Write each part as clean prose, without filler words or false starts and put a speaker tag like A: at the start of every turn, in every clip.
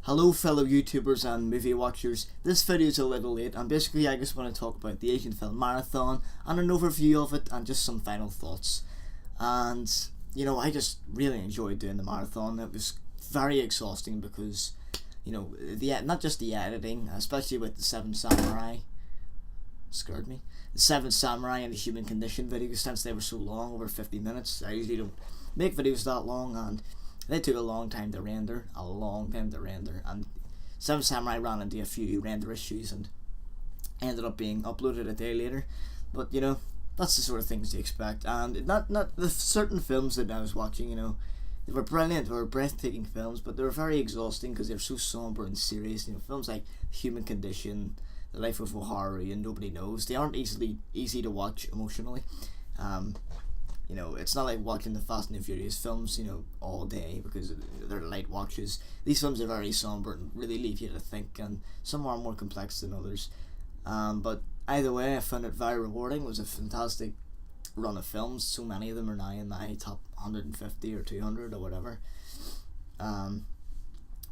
A: Hello fellow YouTubers and movie watchers, this video is a little late and basically I just want to talk about the Asian Film Marathon and an overview of it and just some final thoughts. And I just really enjoyed doing the marathon. It was very exhausting because not just the editing, especially with the Seven Samurai, scared me. The Seven Samurai and the Human Condition videos, since they were so long, over 50 minutes. I usually don't make videos that long, and they took a long time to render, and Seven Samurai ran into a few render issues and ended up being uploaded a day later. But that's the sort of things to expect. And not the certain films that I was watching, they were brilliant, they were breathtaking films, but they were very exhausting because they're so somber and serious. Films like Human Condition, The Life of O'Haru, and Nobody Knows, they aren't easy to watch emotionally. It's not like watching the Fast and the Furious films, all day, because they're light watches. These films are very somber and really leave you to think, and some are more complex than others. But either way, I found it very rewarding. It was a fantastic run of films. So many of them are now in my top 150 or 200 or whatever.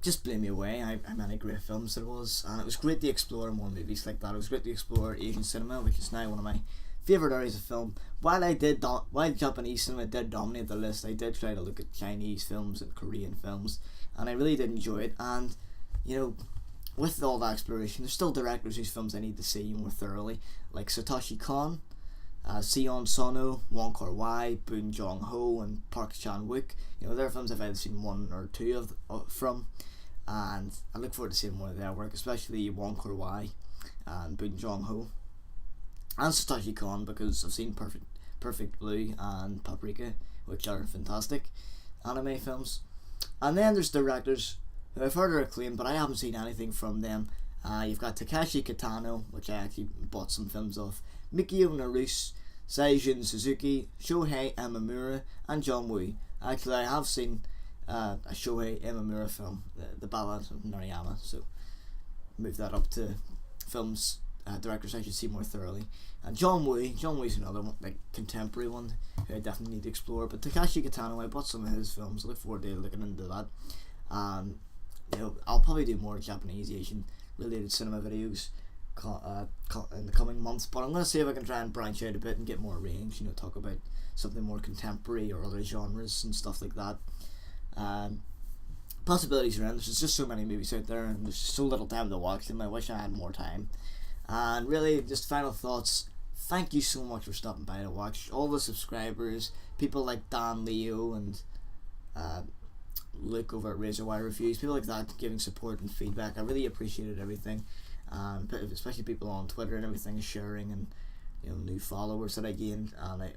A: Just blew me away how many great films there was, and it was great to explore more movies like that. It was great to explore Asian cinema, which is now one of my favourite areas of film. While Japanese cinema did dominate the list, I did try to look at Chinese films and Korean films, and I really did enjoy it. And with all that exploration, there's still directors whose films I need to see more thoroughly, like Satoshi Kon, Sion Sono, Wong Kar-wai, Boon Jong-ho, and Park Chan-wook. They're films I've either seen one or two from, and I look forward to seeing more of their work, especially Wong Kar-wai and Boon Jong-ho. And Satoshi Kon, because I've seen Perfect Blue and Paprika, which are fantastic anime films. And then there's directors who I've heard are acclaimed, but I haven't seen anything from them. You've got Takeshi Kitano, which I actually bought some films of, Mikio Naruse, Seijun Suzuki, Shohei Imamura, and John Woo. Actually, I have seen a Shohei Imamura film, The Ballad of Narayama, so move that up to films directors I should see more thoroughly. And John Woo's another one, like contemporary one, who I definitely need to explore. But Takeshi Kitano, I bought some of his films. I look forward to looking into that. I'll probably do more Japanese Asian related cinema videos in the coming months. But I'm going to see if I can try and branch out a bit and get more range. Talk about something more contemporary or other genres and stuff like that. Possibilities are endless. There's just so many movies out there, and there's just so little time to watch them. I wish I had more time. And really, just final thoughts. Thank you so much for stopping by to watch. All the subscribers, people like Dan Leo and Luke over at Razor Wire Reviews, people like that giving support and feedback. I really appreciated everything, especially people on Twitter and everything, sharing, and new followers that I gained. And it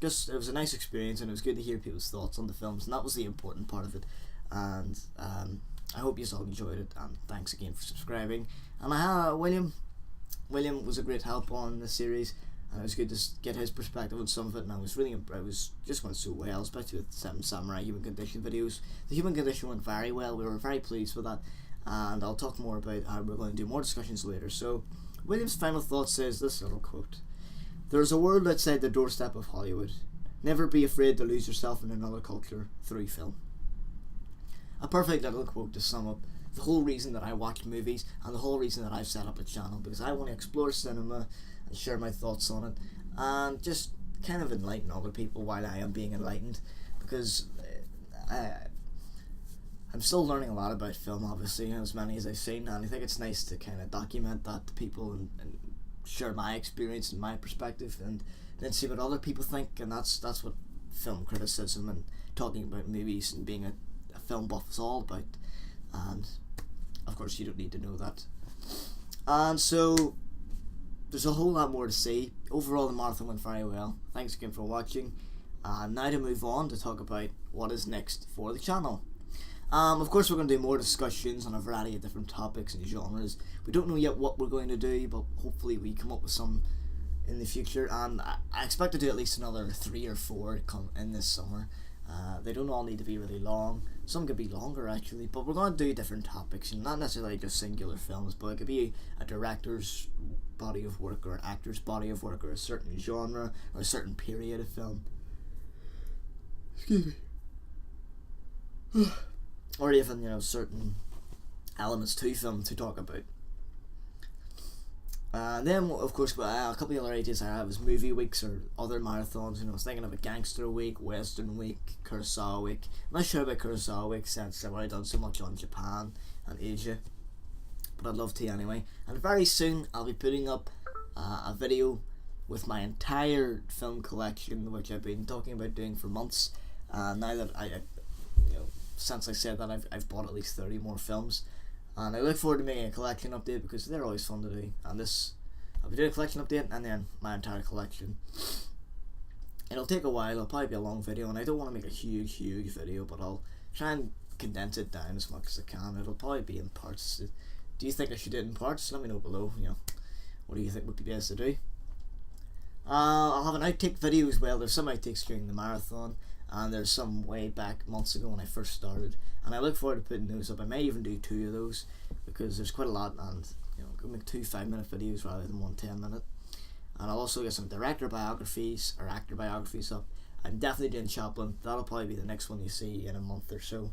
A: was a nice experience, and it was good to hear people's thoughts on the films, and that was the important part of it. And I hope you all enjoyed it, and thanks again for subscribing. And William was a great help on the series, and it was good to get his perspective on some of it, and I was just went so well, especially with Seven Samurai Human Condition videos. The Human Condition went very well. We were very pleased with that, and I'll talk more about how we're going to do more discussions later. So William's final thought says this little quote: "There is a world outside the doorstep of Hollywood. Never be afraid to lose yourself in another culture through film." A perfect little quote to sum up the whole reason that I watch movies and the whole reason that I've set up a channel, because I want to explore cinema and share my thoughts on it and just kind of enlighten other people while I am being enlightened, because I'm still learning a lot about film, obviously, as many as I've seen, and I think it's nice to kind of document that to people and share my experience and my perspective, and then see what other people think. And that's what film criticism and talking about movies and being a film buff is all about. And of course you don't need to know that. And so there's a whole lot more to see. Overall, the marathon went very well. Thanks again for watching. And now to move on to talk about what is next for the channel. Of course we're going to do more discussions on a variety of different topics and genres. We don't know yet what we're going to do, but hopefully we come up with some in the future, and I expect to do at least another 3 or 4 in this summer. They don't all need to be really long. Some could be longer actually, but we're going to do different topics, not necessarily just singular films, but it could be a director's body of work or an actor's body of work or a certain genre or a certain period of film. Excuse me. Or even certain elements to film to talk about. Then of course a couple of other ideas I have is movie weeks or other marathons. You know, I was thinking of a gangster week, western week, Kurosawa week. I'm not sure about Kurosawa week since I've already done so much on Japan and Asia, but I'd love to anyway. And very soon I'll be putting up a video with my entire film collection, which I've been talking about doing for months. Now that since I said that, I've bought at least 30 more films. And I look forward to making a collection update because they're always fun to do. And I'll be doing a collection update and then my entire collection. It'll take a while, it'll probably be a long video, and I don't want to make a huge video, but I'll try and condense it down as much as I can. It'll probably be in parts. Do you think I should do it in parts? Let me know below. What do you think would be best to do? I'll have an outtake video as well. There's some outtakes during the marathon, and there's some way back months ago when I first started, and I look forward to putting those up. I may even do 2 of those because there's quite a lot, and I'll make 2 5-minute videos rather than 1 10-minute. And I'll also get some director biographies or actor biographies up. I'm definitely doing Chaplin. That'll probably be the next one you see in a month or so.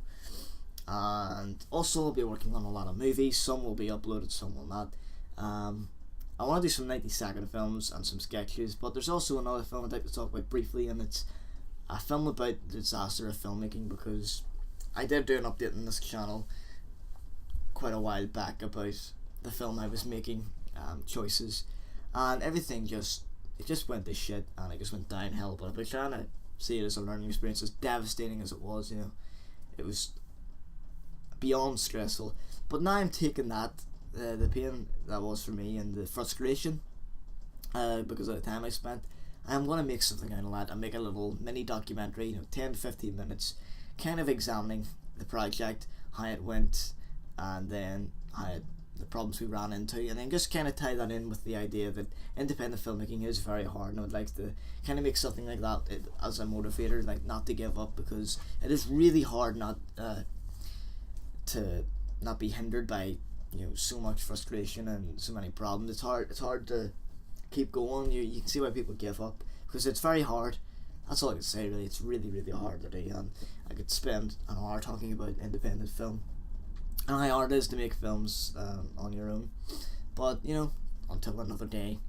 A: And also I'll be working on a lot of movies. Some will be uploaded, some will not. I want to do some 90-second films and some sketches, but there's also another film I'd like to talk about briefly, and it's a film about the disaster of filmmaking, because I did do an update on this channel quite a while back about the film I was making, choices, and everything just went to shit, and it just went downhill. But I've been trying to see it as a learning experience, as devastating as it was. It was beyond stressful, but now I'm taking that the pain that was for me and the frustration because of the time I spent, I'm going to make something out of that and make a little mini documentary, 10 to 15 minutes, kind of examining the project, how it went, and then the problems we ran into, and then just kind of tie that in with the idea that independent filmmaking is very hard, and I would like to kind of make something like that as a motivator, like not to give up, because it is really hard not to not be hindered by so much frustration and so many problems. It's hard to keep going. You can see why people give up, because it's very hard. That's all I can say really. It's really hard to do, and I could spend an hour talking about independent film and how hard it is to make films on your own, but until another day.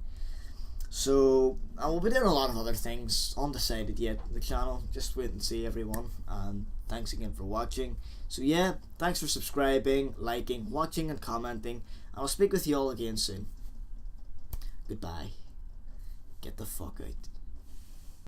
A: So I will be doing a lot of other things, undecided yet, the channel. Just wait and see, everyone, and thanks again for watching. So yeah, thanks for subscribing, liking, watching and commenting. I'll speak with you all again soon. Goodbye. Get the fuck out.